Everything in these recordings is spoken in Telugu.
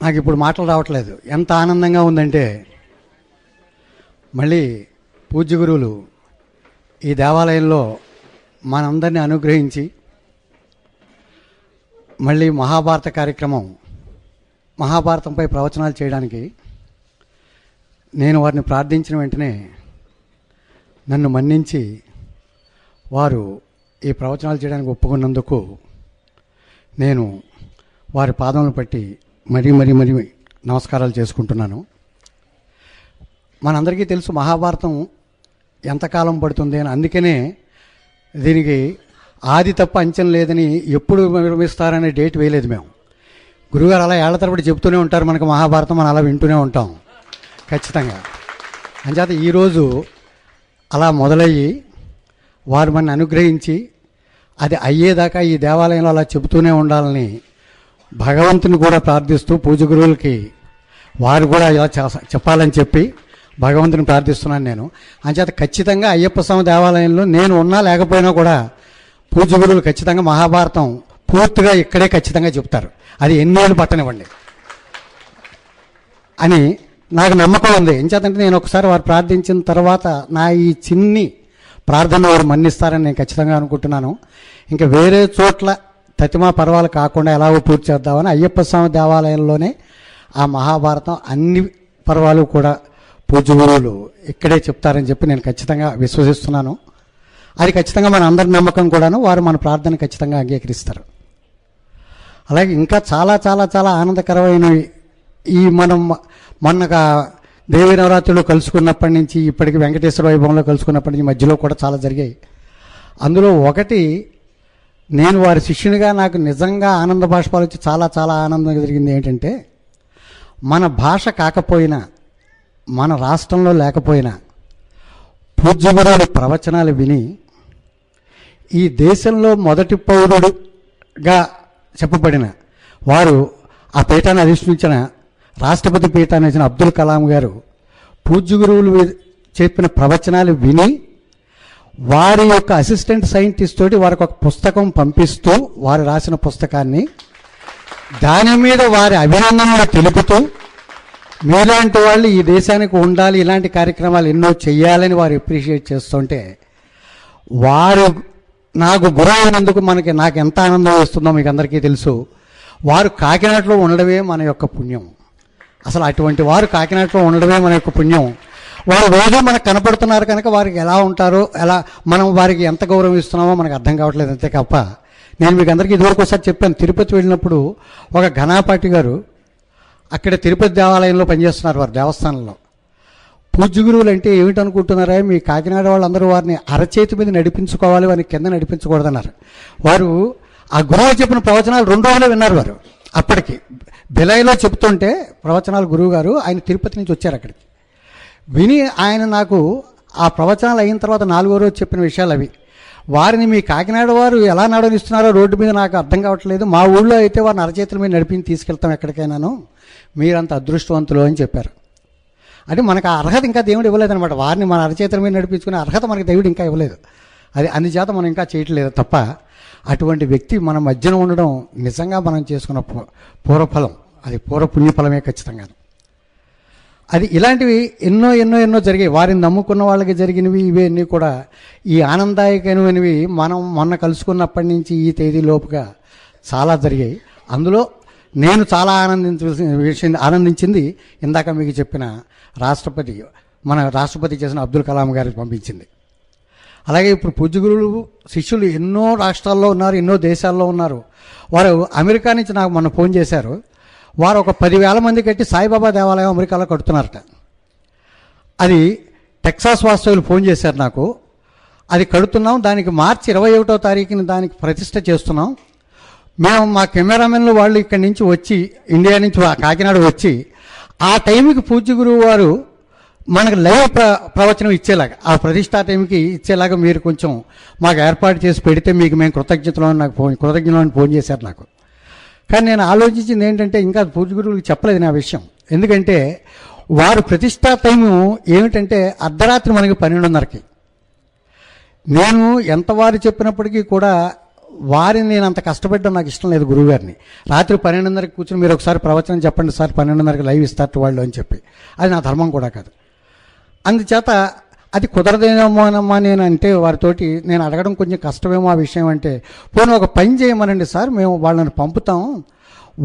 నాకు ఇప్పుడు మాటలు రావట్లేదు. ఎంత ఆనందంగా ఉందంటే, మళ్ళీ పూజ్య గురువులు ఈ దేవాలయంలో మనందరినీ అనుగ్రహించి మళ్ళీ మహాభారత కార్యక్రమం, మహాభారతంపై ప్రవచనాలు చేయడానికి నేను వారిని ప్రార్థించిన వెంటనే నన్ను మన్నించి వారు ఈ ప్రవచనాలు చేయడానికి ఒప్పుకున్నందుకు నేను వారి పాదములు పట్టి మరీ నమస్కారాలు చేసుకుంటున్నాను. మనందరికీ తెలుసు మహాభారతం ఎంతకాలం పడుతుంది అని. అందుకనే దీనికి ఆది తప్ప అంచన లేదని ఎప్పుడు నిర్మిస్తారనే డేట్ వేయలేదు మేము. గురువుగారు అలా ఏళ్ల తరబడి చెబుతూనే ఉంటారు మనకు మహాభారతం, మనం అలా వింటూనే ఉంటాం ఖచ్చితంగా. అంచేత ఈరోజు అలా మొదలయ్యి వారు మనని అనుగ్రహించి అది అయ్యేదాకా ఈ దేవాలయంలో అలా చెబుతూనే ఉండాలని భగవంతుని కూడా ప్రార్థిస్తూ, పూజ గురువులకి వారు కూడా ఇలా చెప్పాలని చెప్పి భగవంతుని ప్రార్థిస్తున్నాను నేను. అంచేత ఖచ్చితంగా అయ్యప్ప స్వామి దేవాలయంలో నేను ఉన్నా లేకపోయినా కూడా పూజ గురువులు ఖచ్చితంగా మహాభారతం పూర్తిగా ఇక్కడే ఖచ్చితంగా చెప్తారు. అది ఎన్నేళ్ళు పట్టనివ్వండి అని నాకు నమ్మకం ఉంది. ఎంచేతంటే నేను ఒకసారి వారు ప్రార్థించిన తర్వాత నా ఈ చిన్ని ప్రార్థన వారు మన్నిస్తారని నేను ఖచ్చితంగా అనుకుంటున్నాను. ఇంకా వేరే చోట్ల తతిమా పర్వాలు కాకుండా ఎలాగో పూర్తి చేద్దామని అయ్యప్ప స్వామి దేవాలయంలోనే ఆ మహాభారతం అన్ని పర్వాలు కూడా పూజ్య గురువులు ఇక్కడే చెప్తారని చెప్పి నేను ఖచ్చితంగా విశ్వసిస్తున్నాను. అది ఖచ్చితంగా మన అందరి నమ్మకం కూడాను. వారు మన ప్రార్థన ఖచ్చితంగా అంగీకరిస్తారు. అలాగే ఇంకా చాలా చాలా చాలా ఆనందకరమైనవి ఈ మనం మొన్నగా దేవీ నవరాత్రులు కలుసుకున్నప్పటి నుంచి ఇప్పటికి వెంకటేశ్వర వైభవంలో కలుసుకున్నప్పటి నుంచి మధ్యలో కూడా చాలా జరిగాయి. అందులో ఒకటి, నేను వారి శిష్యునిగా నాకు నిజంగా ఆనంద బాష్పాలు వచ్చి చాలా చాలా ఆనందంగా జరిగింది ఏంటంటే, మన భాష కాకపోయినా, మన రాష్ట్రంలో లేకపోయినా పూజ్య గురువుల ప్రవచనాలు విని ఈ దేశంలో మొదటి పౌరుడుగా చెప్పబడిన వారు, ఆ పీఠాన్ని అధిష్ఠించిన రాష్ట్రపతి పీఠాన్ని ఇచ్చిన అబ్దుల్ కలాం గారు పూజ్య గురువులు చెప్పిన ప్రవచనాలు విని వారి యొక్క అసిస్టెంట్ సైంటిస్ట్ తోటి వారికి ఒక పుస్తకం పంపిస్తూ, వారు రాసిన పుస్తకాన్ని దాని మీద వారి అభినందనలు తెలుపుతూ, మీలాంటి వాళ్ళు ఈ దేశానికి ఉండాలి, ఇలాంటి కార్యక్రమాలు ఎన్నో చెయ్యాలని వారు అప్రిషియేట్ చేస్తుంటే, వారు నాకు గురువు అయినందుకు నాకు ఎంత ఆనందం వేస్తుందో మీకు అందరికీ తెలుసు. వారు కాకినాడలో ఉండడమే మన యొక్క పుణ్యం. అసలు అటువంటి వారు కాకినాడలో ఉండడమే మన యొక్క పుణ్యం. వారు రోజు మనకు కనపడుతున్నారు కనుక వారికి ఎలా ఉంటారో, ఎలా మనం వారికి ఎంత గౌరవం ఇస్తున్నామో మనకు అర్థం కావట్లేదు. అంతే తప్ప నేను మీకు అందరికీ ఇదివరకు ఒకసారి చెప్పాను, తిరుపతి వెళ్ళినప్పుడు ఒక ఘనాపాటి గారు అక్కడ తిరుపతి దేవాలయంలో పనిచేస్తున్నారు, వారు దేవస్థానంలో. పూజ్య గురువులు అంటే ఏమిటనుకుంటున్నారా, మీ కాకినాడ వాళ్ళందరూ వారిని అరచేతి మీద నడిపించుకోవాలి, వారిని కింద నడిపించకూడదన్నారు. వారు ఆ గురువు చెప్పిన ప్రవచనాలు 2 రోజులే విన్నారు. వారు అప్పటికి బిలైలో చెప్తుంటే ప్రవచనాలు గురువు గారు ఆయన తిరుపతి నుంచి వచ్చారు. అక్కడికి విని ఆయన నాకు ఆ ప్రవచనాలు అయిన తర్వాత 4వ రోజు చెప్పిన విషయాలు అవి. వారిని మీ కాకినాడ వారు ఎలా నడవనిస్తున్నారో రోడ్డు మీద నాకు అర్థం కావట్లేదు, మా ఊళ్ళో అయితే వారిని అరచేతుల మీద నడిపించి తీసుకెళ్తాం ఎక్కడికైనాను, మీరంత అదృష్టవంతులు అని చెప్పారు. అంటే మనకు ఆ అర్హత ఇంకా దేవుడు ఇవ్వలేదనమాట. వారిని మన అరచేతుల మీద నడిపించుకునే అర్హత మనకి దేవుడు ఇంకా ఇవ్వలేదు. అది అందుచేత మనం ఇంకా చేయట్లేదు తప్ప, అటువంటి వ్యక్తి మన మధ్యన ఉండడం నిజంగా మనం చేసుకున్న పూర్వఫలం, అది పూర్వపుణ్యఫలమే ఖచ్చితంగా. అది ఇలాంటివి ఎన్నో ఎన్నో ఎన్నో జరిగాయి. వారిని నమ్ముకున్న వాళ్ళకి జరిగినవి ఇవన్నీ కూడా ఈ ఆనందదాయకమైనవి మనం మొన్న కలుసుకున్నప్పటి నుంచి ఈ తేదీ లోపుగా చాలా జరిగాయి. అందులో నేను చాలా ఆనందించింది ఇందాక మీకు చెప్పిన మన రాష్ట్రపతి చేసిన అబ్దుల్ కలాం గారికి పంపించింది. అలాగే ఇప్పుడు పూజ్య గురువులు శిష్యులు ఎన్నో రాష్ట్రాల్లో ఉన్నారు, ఎన్నో దేశాల్లో ఉన్నారు. వారు అమెరికా నుంచి నాకు మొన్న ఫోన్ చేశారు. వారు ఒక 10,000 మంది కట్టి సాయిబాబా దేవాలయం అమెరికాలో కడుతున్నారట. అది టెక్సాస్ వాస్తవ్యులు ఫోన్ చేశారు నాకు. అది కడుతున్నాం, దానికి మార్చి 21వ తారీఖున దానికి ప్రతిష్ట చేస్తున్నాం. మేము మా కెమెరామెన్లు వాళ్ళు ఇక్కడి నుంచి వచ్చి, ఇండియా నుంచి కాకినాడ వచ్చి, ఆ టైంకి పూజ్య గురువు వారు మనకు లైవ్ ప్రవచనం ఇచ్చేలాగా, ఆ ప్రతిష్టా టైంకి ఇచ్చేలాగా మీరు కొంచెం మాకు ఏర్పాటు చేసి పెడితే మీకు మేము కృతజ్ఞతలు అని ఫోన్ చేశారు నాకు. కానీ నేను ఆలోచించింది ఏంటంటే ఇంకా పూజ్య గురువులకు చెప్పలేదు నా విషయం. ఎందుకంటే వారు ప్రతిష్టా టైము ఏమిటంటే అర్ధరాత్రి మనకి 12:30కి. నేను ఎంత వారు చెప్పినప్పటికీ కూడా వారిని నేను అంత కష్టపడ్డం నాకు ఇష్టం లేదు. గురువుగారిని రాత్రి 12:30కి కూర్చొని మీరు ఒకసారి ప్రవచనం చెప్పండి సార్, 12:30కి లైవ్ ఇస్తారు వాళ్ళు అని చెప్పి, అది నా ధర్మం కూడా కాదు. అందుచేత అది కుదరదేమోనమ్మా నేను అంటే వారితోటి నేను అడగడం కొంచెం కష్టమేమో ఆ విషయం. అంటే పోనీ ఒక పని చేయమనండి సార్, మేము వాళ్ళని పంపుతాం,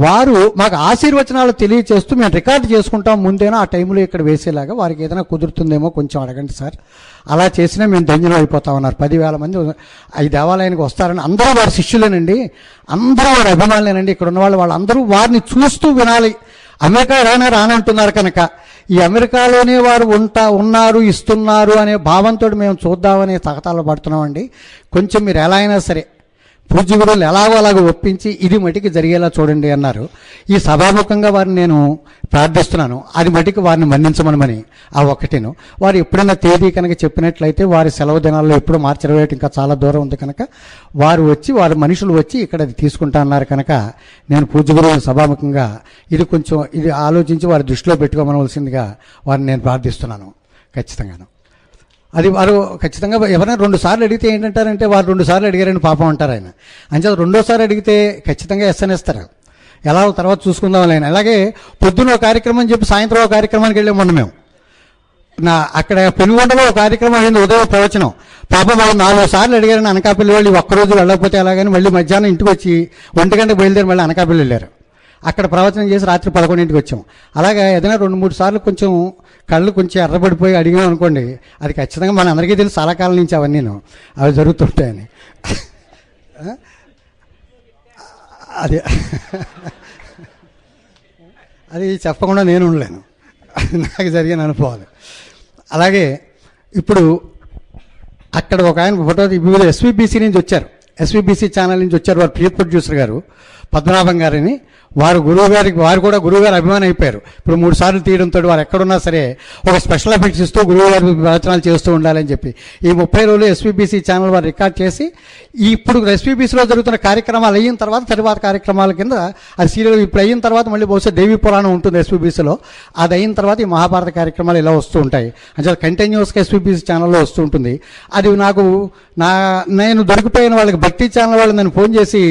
వారు మాకు ఆశీర్వచనాలు తెలియచేస్తూ మేము రికార్డు చేసుకుంటాం ముందేనో ఆ టైంలో ఇక్కడ వేసేలాగా వారికి ఏదైనా కుదురుతుందేమో కొంచెం అడగండి సార్, అలా చేసినా మేము ధన్యులం అయిపోతామన్నారు. 10,000 మంది ఈ దేవాలయానికి వస్తారని. అందరూ వారి శిష్యులేనండి, అందరూ వారి అభిమానులేనండి. ఇక్కడ ఉన్న వాళ్ళందరూ వారిని చూస్తూ వినాలి. అమెరికా రానంటున్నారు కనుక ఈ అమెరికాలోనే వారు ఉన్నారు ఇస్తున్నారు అనే భావంతో మేము చూద్దామని తగతాలు పడుతున్నామండి. కొంచెం మీరు ఎలా అయినా సరే పూజ్య గురువులు ఎలాగో అలాగ ఒప్పించి ఇది మటికి జరిగేలా చూడండి అన్నారు. ఈ సభాముఖంగా వారిని నేను ప్రార్థిస్తున్నాను, అది మటికి వారిని మన్నించమనమని. ఆ ఒక్కటిను వారు ఎప్పుడైనా తేదీ కనుక చెప్పినట్లయితే వారి సెలవు దినాల్లో ఎప్పుడు మార్చి 28 ఇంకా చాలా దూరం ఉంది కనుక వారి మనుషులు వచ్చి ఇక్కడ అది తీసుకుంటా అన్నారు కనుక నేను పూజ్య గురువుని సభాముఖంగా ఇది ఆలోచించి వారి దృష్టిలో పెట్టుకోమనవలసిందిగా వారిని నేను ప్రార్థిస్తున్నాను. ఖచ్చితంగాను అది వారు ఖచ్చితంగా ఎవరైనా 2 సార్లు అడిగితే ఏంటంటారంటే వారు 2 సార్లు అడిగారని పాపం అంటారు ఆయన. అంచేత 2వ సారి అడిగితే ఖచ్చితంగా ఎస్ఎనేస్తారు, ఎలా తర్వాత చూసుకుందాం ఆయన. అలాగే పొద్దున ఒక కార్యక్రమం చెప్పి సాయంత్రం ఒక కార్యక్రమానికి వెళ్ళాం మొన్న మేము. అక్కడ పెనుగొండలో ఒక కార్యక్రమం అయింది, ఉదయం ప్రవచనం. పాపం వాళ్ళు 4 సార్లు అడిగారని అనకాపల్లి వాళ్ళు ఒక్కరోజు వెళ్ళకపోతే అలాగని మళ్ళీ మధ్యాహ్నం ఇంటికి వచ్చి 1 గంటకు బయలుదేరి మళ్ళీ అనకాపల్లి వెళ్ళారు. అక్కడ ప్రవచనం చేసి రాత్రి 11ంటికి వచ్చాం. అలాగే ఏదైనా 2-3 సార్లు కొంచెం కళ్ళు కొంచెం ఎర్రబడిపోయి అడిగాం అనుకోండి, అది ఖచ్చితంగా మన అందరికీ తెలుసు చాలా కాలం నుంచి అవన్నీ అవి జరుగుతుంటాయని. అది చెప్పకుండా నేను ఉండలేను, నాకు జరిగిన అనుభవాలు. అలాగే ఇప్పుడు అక్కడ ఒక ఆయన ఫోటో వివిధ ఎస్వీబీసీ నుంచి వచ్చారు, ఎస్వీబీసీ ఛానల్ నుంచి వచ్చారు. వారు ప్రియ ప్రొడ్యూసర్ గారు పద్మనాభం గారిని, వారు కూడా గురువుగారు అభిమానం అయిపోయారు. ఇప్పుడు 3 సార్లు తీయడంతో వారు ఎక్కడున్నా సరే ఒక స్పెషల్ ఎఫెక్ట్స్ ఇస్తూ గురువుగారు ప్రవచనాలు చేస్తూ ఉండాలని చెప్పి ఈ 30 రోజులు ఎస్వీబీసీ ఛానల్ వారు రికార్డ్ చేసి ఇప్పుడు ఎస్వీబీసీలో జరుగుతున్న కార్యక్రమాలు అయిన తర్వాత కార్యక్రమాల కింద అది సీరియల్ ఇప్పుడు అయిన తర్వాత మళ్ళీ బహుశా దేవీ పురాణం ఉంటుంది ఎస్వీబీసీలో. అది అయిన తర్వాత ఈ మహాభారత కార్యక్రమాలు ఇలా వస్తూ ఉంటాయి. అంటే కంటిన్యూస్గా ఎస్వీబీసీ ఛానల్లో వస్తూ ఉంటుంది. అది నేను దొరికిపోయిన వాళ్ళకి భక్తి ఛానల్ వాళ్ళు నేను ఫోన్ చేసి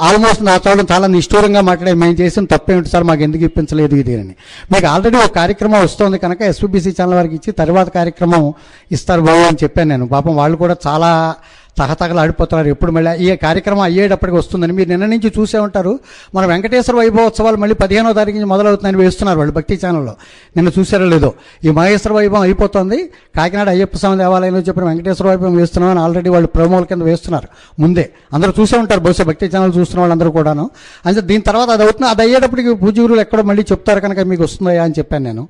ఆల్మోస్ట్ నా చూడడం చాలా నిష్ఠూరంగా మాట్లాడే మేము చేసిన తప్పేమిటి సార్, మాకు ఎందుకు ఇప్పించలేదు ఇది అని. మీకు ఆల్రెడీ ఒక కార్యక్రమం వస్తుంది కనుక ఎస్వీబీసీ ఛానల్ వారికి ఇచ్చి తర్వాత కార్యక్రమం ఇస్తారు బాబు అని చెప్పాను నేను. పాపం వాళ్ళు కూడా చాలా తహతగలు ఆడిపోతున్నారు. ఎప్పుడు మళ్ళీ ఈ కార్యక్రమం అయ్యేటప్పటికి వస్తుందని మీరు నిన్న నుంచి చూసే ఉంటారు. మన వెంకటేశ్వర వైభవోత్సవాలు మళ్ళీ 15వ తారీఖు నుంచి మొదలవుతుందని వేస్తున్నారు వాళ్ళు భక్తి ఛానల్లో. నిన్న చూసారో లేదో, ఈ మహేశ్వర వైభవం అయిపోతుంది, కాకినాడ అయ్యప్ప స్వామి దేవాలయంలో చెప్పిన వెంకటేశ్వర వైభవం వేస్తున్నామని ఆల్రెడీ వాళ్ళు ప్రోమోల కింద వేస్తున్నారు ముందే. అందరూ చూసే ఉంటారు బహుశా భక్తి ఛానల్ చూస్తున్న వాళ్ళందరూ కూడాను. అంటే దీని తర్వాత అది అవుతుంది, అది అయ్యేటప్పటికి పూజ్య గురువులు ఎక్కడో మళ్ళీ చెప్తారు కనుక మీకు వస్తుందా అని చెప్పాను నేను.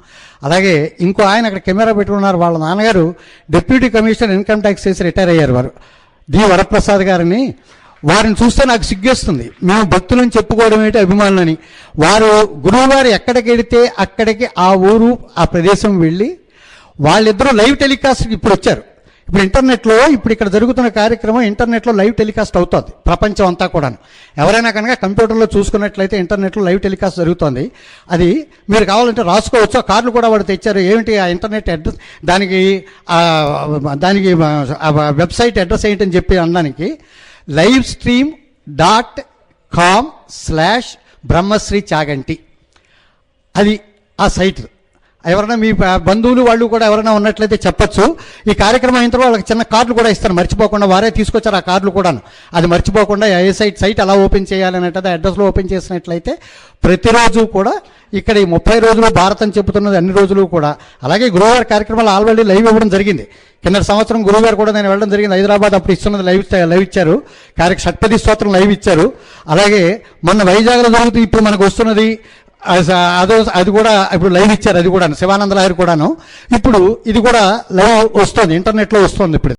అలాగే ఇంకో ఆయన అక్కడ కెమెరా పెట్టుకున్నారు, వాళ్ళ నాన్నగారు డిప్యూటీ కమిషనర్ ఇన్కమ్ ట్యాక్స్ చేసి రిటైర్ అయ్యారు వారు, డి వరప్రసాద్ గారిని. వారిని చూస్తే నాకు సిగ్గేస్తుంది, మేము భక్తులను చెప్పుకోవడం ఏంటి అభిమానులని. వారు గురువుగారు ఎక్కడికి వెడితే అక్కడికి ఆ ఊరు ఆ ప్రదేశం వెళ్ళి వాళ్ళిద్దరూ లైవ్ టెలికాస్ట్ ఇప్పుడు వచ్చారు. ఇప్పుడు ఇంటర్నెట్లో ఇప్పుడు ఇక్కడ జరుగుతున్న కార్యక్రమం ఇంటర్నెట్లో లైవ్ టెలికాస్ట్ అవుతుంది ప్రపంచం అంతా కూడా. ఎవరైనా కనుక కంప్యూటర్లో చూసుకున్నట్లయితే ఇంటర్నెట్లో లైవ్ టెలికాస్ట్ జరుగుతుంది. అది మీరు కావాలంటే రాసుకోవచ్చు. ఆ కార్డులు కూడా వాడు తెచ్చారు. ఏమిటి ఆ ఇంటర్నెట్ అడ్రస్, దానికి వెబ్సైట్ అడ్రస్ ఏంటని చెప్పి అనడానికి livestream.com/బ్రహ్మశ్రీ చాగంటి అది ఆ సైట్. ఎవరైనా మీ బంధువులు వాళ్ళు కూడా ఎవరైనా ఉన్నట్లయితే చెప్పచ్చు. ఈ కార్యక్రమం అయిన తర్వాత వాళ్ళకి చిన్న కార్డులు కూడా ఇస్తారు మర్చిపోకుండా. వారే తీసుకొచ్చారు ఆ కార్డులు కూడాను. అది మర్చిపోకుండా ఏ సైట్ ఎలా ఓపెన్ చేయాలనేది అడ్రస్లో ఓపెన్ చేసినట్లయితే ప్రతిరోజు కూడా ఇక్కడ ఈ 30 రోజులు భారతం చెబుతున్నది అన్ని రోజులు కూడా. అలాగే గురువుగారి కార్యక్రమాలు ఆల్రెడీ లైవ్ ఇవ్వడం జరిగింది. కింద సంవత్సరం గురువుగారు కూడా నేను వెళ్ళడం జరిగింది హైదరాబాద్. అప్పుడు ఇస్తున్నది లైవ్ ఇచ్చారు, షట్పది స్తోత్రం లైవ్ ఇచ్చారు. అలాగే మొన్న వైజాగ్లో జరుగుతుంది ఇప్పుడు మనకు వస్తున్నది అది కూడా ఇప్పుడు లైవ్ ఇచ్చారు. అది కూడా శివానంద లాయర్ కూడాను ఇప్పుడు ఇది కూడా లైవ్ వస్తుంది, ఇంటర్నెట్లో వస్తుంది ఇప్పుడు.